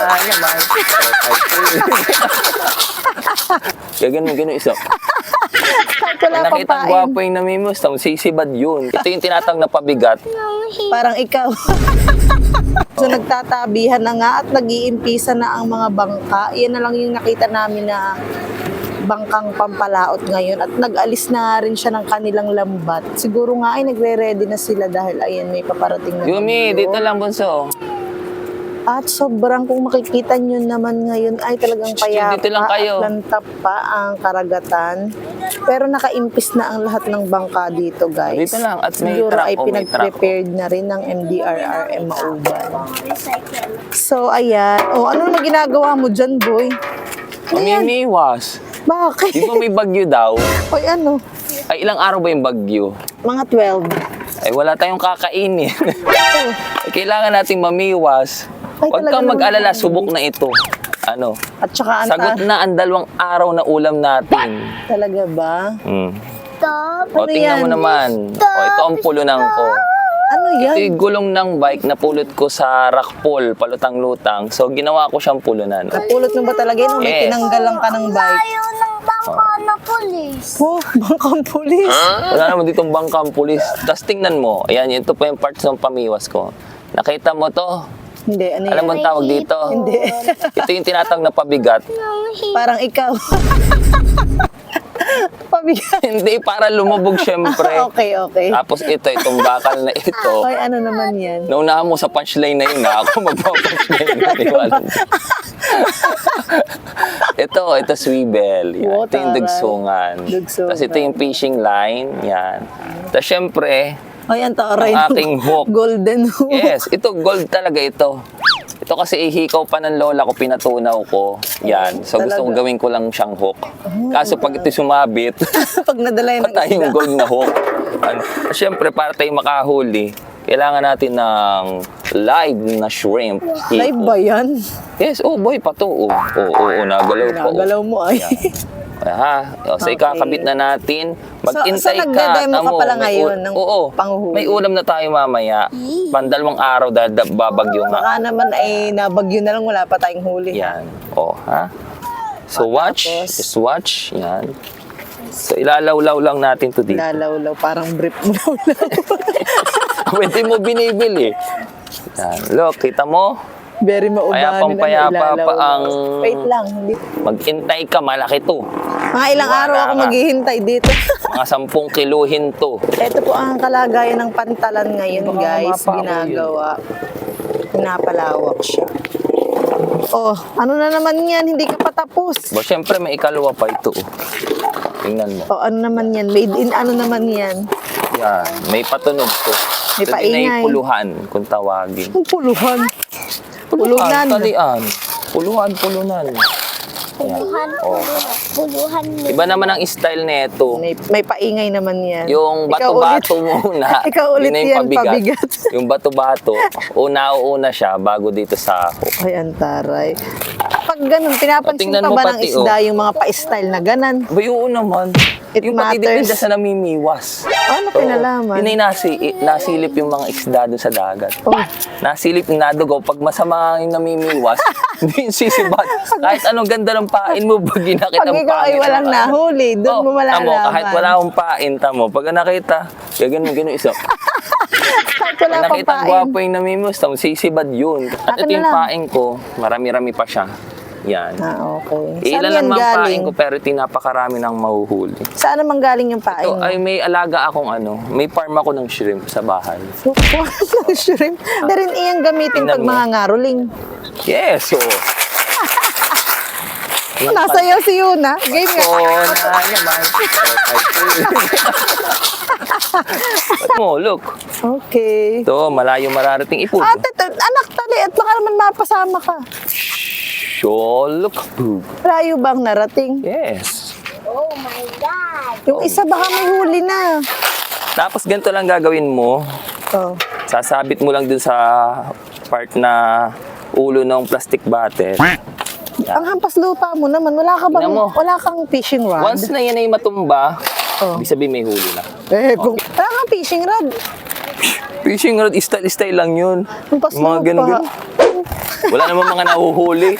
naman. Ganun isa. Kahit wala pang Nakita pain. gwapo yung namimos, sisibad yun. Ito yung tinatang na pabigat. Parang ikaw. So nagtatabihan na nga at nag-iimpisa na ang mga bangka. Yan na lang yung nakita namin na bangkang pampalaot ngayon at nag-alis na rin siya ng kanilang lambat. Siguro nga ay nagre-ready na sila dahil ayan may paparating na Yumi, bagyo. dito lang bunso. At sobrang kung makikita nyo naman ngayon ay talagang payapa Dito lang kayo. at lantap pa ang karagatan. Pero nakaimpis na ang lahat ng bangka dito, guys. Dito lang, at may Siguro truck, ay may pinag-prepared na rin ng MDRRM Mauban. So, ayan. O, ano naman ginagawa mo dyan, boy? Ano yan? Mamimiwas. Bakit? Di ba may bagyo daw? Oy, ano? Ay, ilang araw ba yung bagyo? Mga 12. Ay, wala tayong kakainin. Oh, Kailangan nating mamiwas. Ay, Huwag talaga kang mag-alala, naman. subok na ito. Ano? at saka, Sagot na ang 2 araw na ulam natin. talaga ba? Hmm. Ano O, tingnan mo yan? naman. O, ito ang pulunan ko. Ano yan? Ito yung gulong ng bike na pulot ko sa rockpool, palutang-lutang. So, ginawa ko siyang pulunan. Napulot mo ba talaga yun? O May Yes. tinanggalan ka ng bike? Ayaw ng bangka na pulis. Oh, bangkang pulis. Wala naman ditong bangkang pulis. Tapos tingnan mo, ayan, ito pa yung parts ng pamiwas ko. Nakita mo to? Hindi, ano Alam yan? mo ang tawag dito? Hindi. Ito yung tinatawag na pabigat. Parang ikaw. Pabigat. Hindi, para lumubog syempre. Okay, okay. Tapos itong bakal na ito. Hoy, ano naman yan? Naunahan mo sa punchline na yun na ako magpa-punchline. Maniwala. ito swivel. Yan. Wow, Ito yung taray. dugsungan. Dugsungan. Tapos ito yung fishing line. Yan. Tapos syempre, Hoy, ang taray. Ang aking hook. Golden hook. yes, ito gold talaga ito. Ito kasi ihikaw pa ng lola ko, pinatunaw ko. Yan. So gusto kong Talaga? gawin ko lang siyang hook. Kaso pag ito sumabit, Pag nadala yun ng patay yung isda. gold na hook. Siyempre, para tayo makahuli, kailangan natin ng live na shrimp. Live ba yan? Yes, oh boy, pato. Nagalaw po. Nagalaw mo ay. So Okay. ikakabit na natin. Mag-intay so ka. nagde-demo ka tamo, pala may ngayon ng Oo, panghuhuli? may ulam na tayo mamaya. 2 araw dahil babagyo nga. Baka naman ay nabagyo na lang, wala pa tayong huli. Yan. So watch, Tapos? just watch. Yan. So ilalawlaw lang natin to dito. Lalawlaw, parang brief mo daw. Pwede mo binibili. Yan. Look, kita mo? Very maubanin Payapang-payapa pa ang... Wait lang. Hindi. Mag-intay ka, malaki to. Mga ilang araw ako ka. maghihintay dito. Mga 10 kiluhin to. Ito po ang kalagayan ng pantalan ngayon, Baka guys. mapa ako Ginagawa. Pinapalawak siya. Oh, ano na naman yan? Hindi ka patapos. Ba, syempre may ikalawa pa ito. Tingnan mo. Oh, ano naman yan? Made in ano naman yan? Yan, may patunog to. May Ito din paingay. ay puluhan, kung tawagin. Ang puluhan. Pulunan. Talian. Puluhan. Puluhan, Oh. puluhan. Iba naman ang style nito. May paingay naman yan. Yung Ikaw bato-bato ulit. muna. Ikaw ulit Yun na yan, pabigat. Yung bato-bato, una siya bago dito sa hook. Ay, antaray. Pag ganun, pinapansin Tingnan pa mo ba ng pati, isda yung mga pa-style na ganan? Ba, oo naman. It yung pati matters. depende sa namimiwas. Ano Oo. pinalaman? Yun ay nasilip yung mga isda dun sa dagat. Oh. Nasilip, nadugaw. Pag masama yung namimiwas, hindi yung sisibat. Kahit anong ganda ng pain mo, pag ginakit Pag ang ikaw ay pangit walang na- nahuli, doon mo malalaman. Tamo, kahit wala akong pain, tamo. Pag nakita, gano'n isa. Kahit wala pang Nakita pain. gwapo yung namimiwas, tamo, sisibad yun. At Akin ito yung na lang. pain ko, marami-rami pa siya. Yan. Okay. Saan Ilan yan naman pain galing? ko, pero tinapakarami ng mahuhuli. Saan naman galing yung pain Ito mo? ay may alaga akong may farm ako ng shrimp sa bahay. Ng shrimp. Na rin iyang gamitin pag Tingnan mo. mga ngaruling. Yes, so. Nasa iyo si Yuna. Game nga. Na naman. Ba't mo, look. Okay. Ito, malayo mararating ipod. Ate, anak, tali. At baka naman mapasama ka. So, look. Layo bang narating? Yes. Oh my God. Yung isa baka may huli na. Tapos ganito lang gagawin mo. Oh. Sasabit mo lang dun sa part na ulo ng plastic bottle. Ang hampas lupa mo naman. Wala ka bang, Tingnan mo. wala kang fishing rod? Once na yan ay matumba, Oh. ibig sabihin may huli na. Kung wala kang fishing rod. Fishing rod, style lang yun. Hampas Mga lupa. ganun-ganun. Wala namang mga nahuhuli.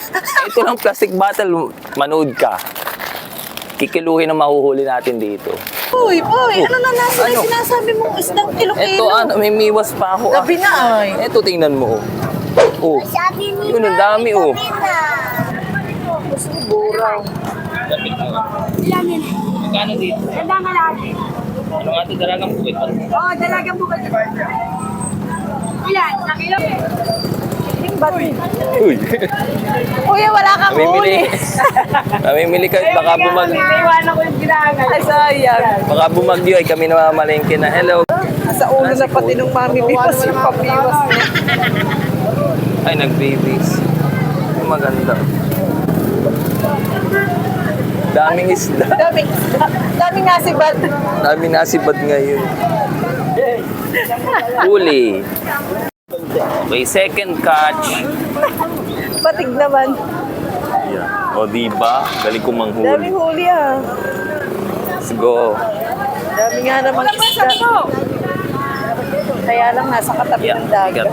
Ito lang plastic bottle. Manood ka. Kikiluhin ang mahuhuli natin dito. Uy, ano na nasa Ano? sinasabi mong isdang kilo-kilo? Ito, may miwas pa ako. Gabi na ay. Ito, tingnan mo. Oh. Sabi ni Yun, ang dami, oh. Siguro. Ilan yun? Magkano dito? Ganda nga lagi. Ano nga ito, dalagang bukit? Oo, dalagang bukas. Ilan? Nakilo? Uy. Kuya, wala kang huli. Namimili ka, baka Iwanan ko yung ginagawa. Ay, sayang. baka bumagyo ay kami namamalengke na. Hello. Sa ulo na pati nung mami biwas yung pabiwas niya. Ay, nag-babies. Maganda. Daming isda. Daming nasibad. Daming nasibad ngayon. Huli. Okay, second catch. Patig naman. O, diba? Galing ko manghuli. Daming huli ah. Let's go. Dami nga namang isda. Kaya lang nasa katabi ng dagat.